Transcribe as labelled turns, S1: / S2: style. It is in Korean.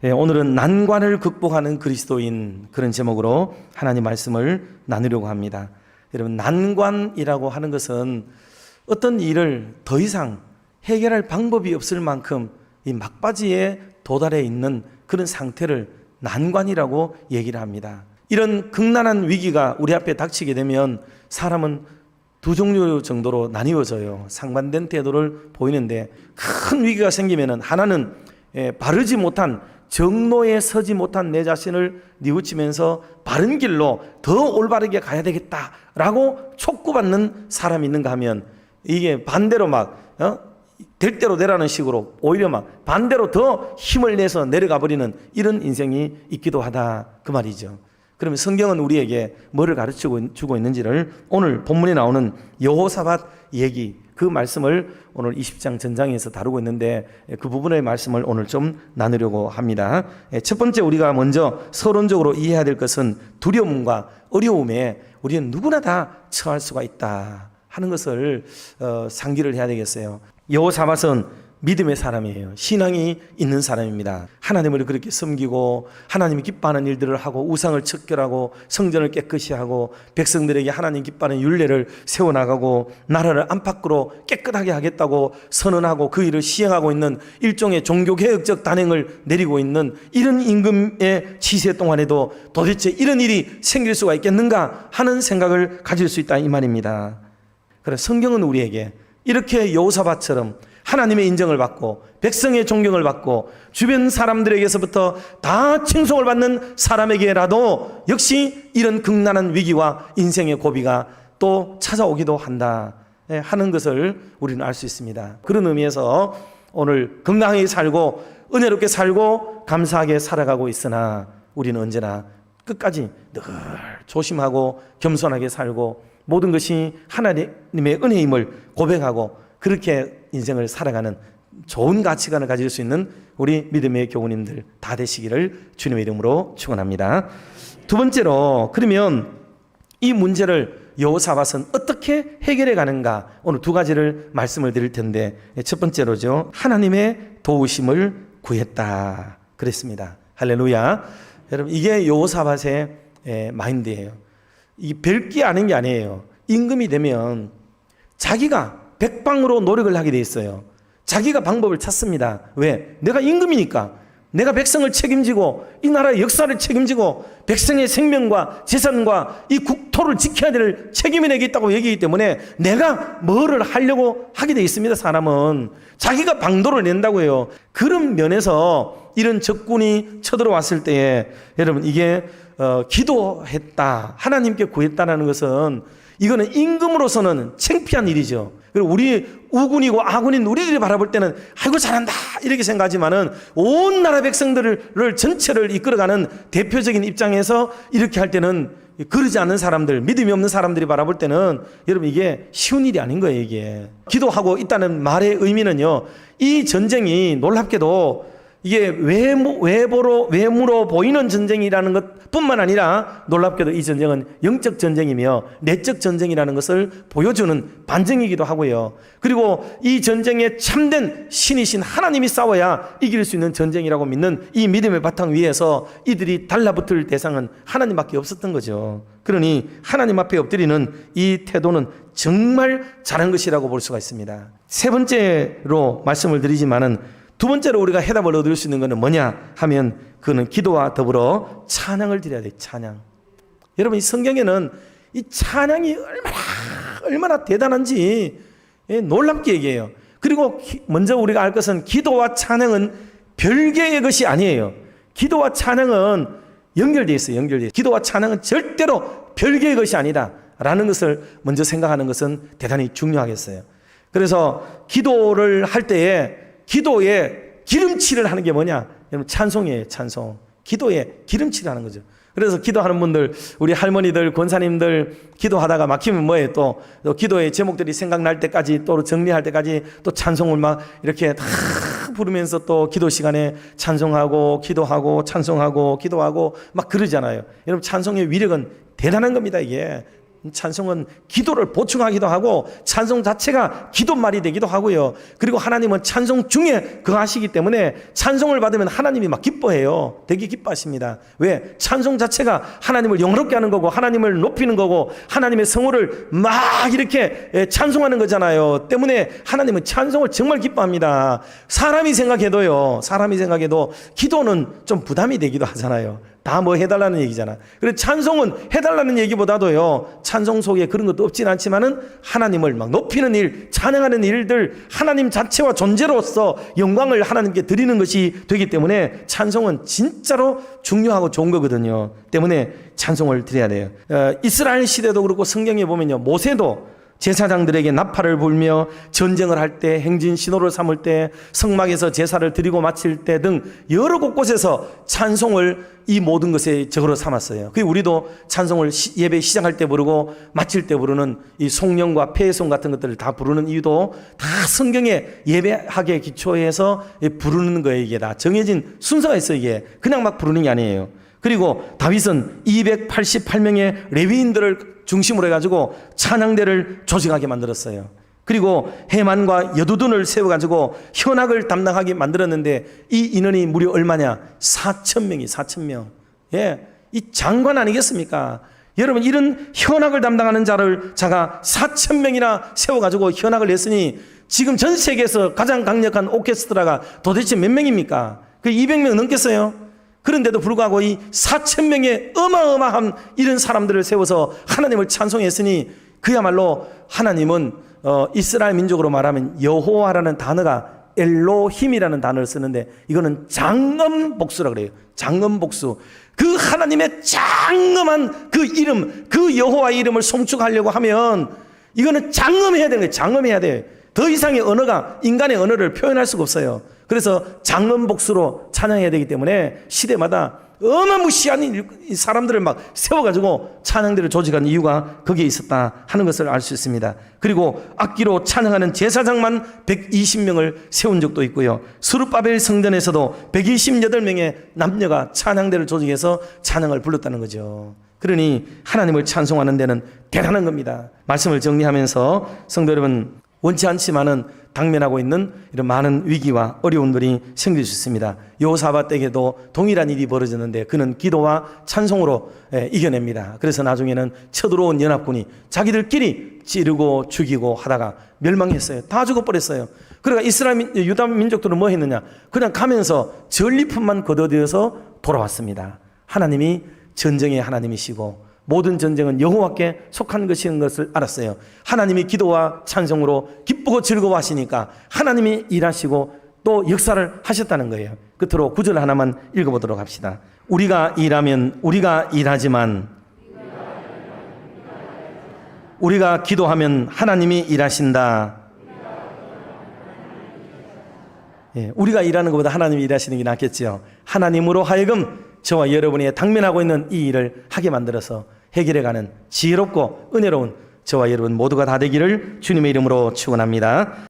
S1: 오늘은 난관을 극복하는 그리스도인, 그런 제목으로 하나님 말씀을 나누려고 합니다. 여러분, 난관이라고 하는 것은 어떤 일을 더 이상 해결할 방법이 없을 만큼 이 막바지에 도달해 있는 그런 상태를 난관이라고 얘기를 합니다. 이런 극난한 위기가 우리 앞에 닥치게 되면 사람은 두 종류 정도로 나뉘어져요. 상반된 태도를 보이는데, 큰 위기가 생기면 하나는 바르지 못한, 정로에 서지 못한 내 자신을 뉘우치면서 바른 길로 더 올바르게 가야 되겠다라고 촉구받는 사람이 있는가 하면, 이게 반대로 될 대로 되라는 식으로 오히려 반대로 더 힘을 내서 내려가 버리는 이런 인생이 있기도 하다, 그 말이죠. 그러면 성경은 우리에게 뭐를 가르치고 주고 있는지를 오늘 본문에 나오는 여호사밧 얘기, 그 말씀을 오늘 20장 전장에서 다루고 있는데, 그 부분의 말씀을 오늘 좀 나누려고 합니다. 첫 번째, 우리가 먼저 서론적으로 이해해야 될 것은 두려움과 어려움에 우리는 누구나 다 처할 수가 있다 하는 것을 상기를 해야 되겠어요. 여호사밧은 믿음의 사람이에요. 신앙이 있는 사람입니다. 하나님을 그렇게 섬기고 하나님이 기뻐하는 일들을 하고 우상을 척결하고 성전을 깨끗이 하고 백성들에게 하나님 기뻐하는 율례를 세워나가고 나라를 안팎으로 깨끗하게 하겠다고 선언하고 그 일을 시행하고 있는 일종의 종교개혁적 단행을 내리고 있는 이런 임금의 치세 동안에도 도대체 이런 일이 생길 수가 있겠는가 하는 생각을 가질 수 있다, 이 말입니다. 그래서 성경은 우리에게 이렇게 여호사밧처럼 하나님의 인정을 받고 백성의 존경을 받고 주변 사람들에게서부터 다 칭송을 받는 사람에게라도 역시 이런 극난한 위기와 인생의 고비가 또 찾아오기도 한다 하는 것을 우리는 알 수 있습니다. 그런 의미에서 오늘 건강하게 살고 은혜롭게 살고 감사하게 살아가고 있으나 우리는 언제나 끝까지 늘 조심하고 겸손하게 살고 모든 것이 하나님의 은혜임을 고백하고 그렇게 인생을 살아가는 좋은 가치관을 가질 수 있는 우리 믿음의 교우님들 다 되시기를 주님의 이름으로 축원합니다. 두 번째로, 그러면 이 문제를 여호사밧은 어떻게 해결해 가는가, 오늘 두 가지를 말씀을 드릴 텐데, 첫 번째로죠, 하나님의 도우심을 구했다 그랬습니다. 할렐루야. 여러분, 이게 여호사밧의 마인드예요. 이 별게 아닌 게 아니에요. 임금이 되면 자기가 백방으로 노력을 하게 돼 있어요. 자기가 방법을 찾습니다. 왜? 내가 임금이니까. 내가 백성을 책임지고 이 나라의 역사를 책임지고 백성의 생명과 재산과 이 국토를 지켜야 될 책임이 내게 있다고 얘기하기 때문에 내가 뭐를 하려고 하게 돼 있습니다. 사람은 자기가 방도를 낸다고 해요. 그런 면에서 이런 적군이 쳐들어왔을 때에 여러분, 이게 기도했다, 하나님께 구했다는 것은 이거는 임금으로서는 창피한 일이죠. 그리고 우리 우군이고 아군인 우리들이 바라볼 때는 아이고 잘한다 이렇게 생각하지만은 온 나라 백성들을 전체를 이끌어가는 대표적인 입장에서 이렇게 할 때는 그러지 않는 사람들, 믿음이 없는 사람들이 바라볼 때는 여러분 이게 쉬운 일이 아닌 거예요. 이게 기도하고 있다는 말의 의미는요, 이 전쟁이 놀랍게도 이게 외모로 보이는 전쟁이라는 것뿐만 아니라 놀랍게도 이 전쟁은 영적 전쟁이며 내적 전쟁이라는 것을 보여주는 반증이기도 하고요. 그리고 이 전쟁에 참된 신이신 하나님이 싸워야 이길 수 있는 전쟁이라고 믿는 이 믿음의 바탕 위에서 이들이 달라붙을 대상은 하나님밖에 없었던 거죠. 그러니 하나님 앞에 엎드리는 이 태도는 정말 잘한 것이라고 볼 수가 있습니다. 세 번째로 말씀을 드리지만은, 두 번째로 우리가 해답을 얻을 수 있는 것은 뭐냐 하면, 그거는 기도와 더불어 찬양을 드려야 돼요. 찬양. 여러분, 이 성경에는 이 찬양이 얼마나 대단한지 놀랍게 얘기해요. 그리고 먼저 우리가 알 것은 기도와 찬양은 별개의 것이 아니에요. 기도와 찬양은 연결되어 있어요. 연결되어 있어요. 기도와 찬양은 절대로 별개의 것이 아니다 라는 것을 먼저 생각하는 것은 대단히 중요하겠어요. 그래서 기도를 할 때에 기도에 기름칠을 하는 게 뭐냐? 여러분, 찬송이에요. 찬송. 기도에 기름칠을 하는 거죠. 그래서 기도하는 분들, 우리 할머니들, 권사님들 기도하다가 막히면 뭐예요? 또 기도의 제목들이 생각날 때까지, 또 정리할 때까지 또 찬송을 막 이렇게 다 부르면서 또 기도 시간에 찬송하고 기도하고 찬송하고 기도하고 막 그러잖아요. 여러분, 찬송의 위력은 대단한 겁니다. 이게 찬송은 기도를 보충하기도 하고 찬송 자체가 기도말이 되기도 하고요. 그리고 하나님은 찬송 중에 거하시기 때문에 찬송을 받으면 하나님이 막 기뻐해요. 되게 기뻐하십니다. 왜? 찬송 자체가 하나님을 영화롭게 하는 거고 하나님을 높이는 거고 하나님의 성호를 막 이렇게 찬송하는 거잖아요. 때문에 하나님은 찬송을 정말 기뻐합니다. 사람이 생각해도 기도는 좀 부담이 되기도 하잖아요. 다 뭐 해달라는 얘기잖아. 그래서 찬송은 해달라는 얘기보다도요, 찬송 속에 그런 것도 없진 않지만은 하나님을 막 높이는 일, 찬양하는 일들, 하나님 자체와 존재로서 영광을 하나님께 드리는 것이 되기 때문에 찬송은 진짜로 중요하고 좋은 거거든요. 때문에 찬송을 드려야 돼요. 이스라엘 시대도 그렇고 성경에 보면요, 모세도 제사장들에게 나팔을 불며 전쟁을 할 때, 행진 신호를 삼을 때, 성막에서 제사를 드리고 마칠 때 등 여러 곳곳에서 찬송을 이 모든 것에 적으로 삼았어요. 그 우리도 찬송을 예배 시작할 때 부르고 마칠 때 부르는 이 송영과 폐송 같은 것들을 다 부르는 이유도 다 성경에 예배하기에 기초해서 부르는 거예요. 이게 다 정해진 순서가 있어요. 이게 그냥 막 부르는 게 아니에요. 그리고 다윗은 288명의 레위인들을 중심으로 해가지고 찬양대를 조직하게 만들었어요. 그리고 해만과 여두둔을 세워가지고 현악을 담당하게 만들었는데 이 인원이 무려 얼마냐? 4,000명이 4,000명. 예, 이 장관 아니겠습니까? 여러분, 이런 현악을 담당하는 자가 4,000명이나 세워가지고 현악을 냈으니 지금 전 세계에서 가장 강력한 오케스트라가 도대체 몇 명입니까? 그 200명 넘겠어요? 그런데도 불구하고 이 4,000명의 어마어마한 이런 사람들을 세워서 하나님을 찬송했으니 그야말로 하나님은 이스라엘 민족으로 말하면 여호와라는 단어가 엘로힘이라는 단어를 쓰는데 이거는 장엄복수라 그래요. 장엄복수. 그 하나님의 장엄한 그 이름, 그 여호와의 이름을 송축하려고 하면 이거는 장엄해야 되는 거예요. 장엄해야 돼요. 더 이상의 언어가 인간의 언어를 표현할 수가 없어요. 그래서 장엄복수로 찬양해야 되기 때문에 시대마다 어마무시한 사람들을 막 세워가지고 찬양대를 조직한 이유가 거기에 있었다 하는 것을 알 수 있습니다. 그리고 악기로 찬양하는 제사장만 120명을 세운 적도 있고요. 스룹바벨 성전에서도 128명의 남녀가 찬양대를 조직해서 찬양을 불렀다는 거죠. 그러니 하나님을 찬송하는 데는 대단한 겁니다. 말씀을 정리하면서 성도 여러분, 원치 않지만은 당면하고 있는 이런 많은 위기와 어려움들이 생길 수 있습니다. 여호사밧 때에도 동일한 일이 벌어졌는데 그는 기도와 찬송으로 이겨냅니다. 그래서 나중에는 쳐들어온 연합군이 자기들끼리 찌르고 죽이고 하다가 멸망했어요. 다 죽어버렸어요. 그러니까 이스라엘 유다 민족들은 뭐 했느냐? 그냥 가면서 전리품만 걷어들여서 돌아왔습니다. 하나님이 전쟁의 하나님이시고 모든 전쟁은 여호와께 속한 것인 것을 알았어요. 하나님이 기도와 찬송으로 기쁘고 즐거워하시니까 하나님이 일하시고 또 역사를 하셨다는 거예요. 끝으로 9절 하나만 읽어보도록 합시다. 우리가 일하면 우리가 일하지만 우리가 기도하면 하나님이 일하신다. 예, 우리가 일하는 것보다 하나님이 일하시는 게 낫겠죠. 하나님으로 하여금 저와 여러분이 당면하고 있는 이 일을 하게 만들어서 해결해가는 지혜롭고 은혜로운 저와 여러분 모두가 다 되기를 주님의 이름으로 축원합니다.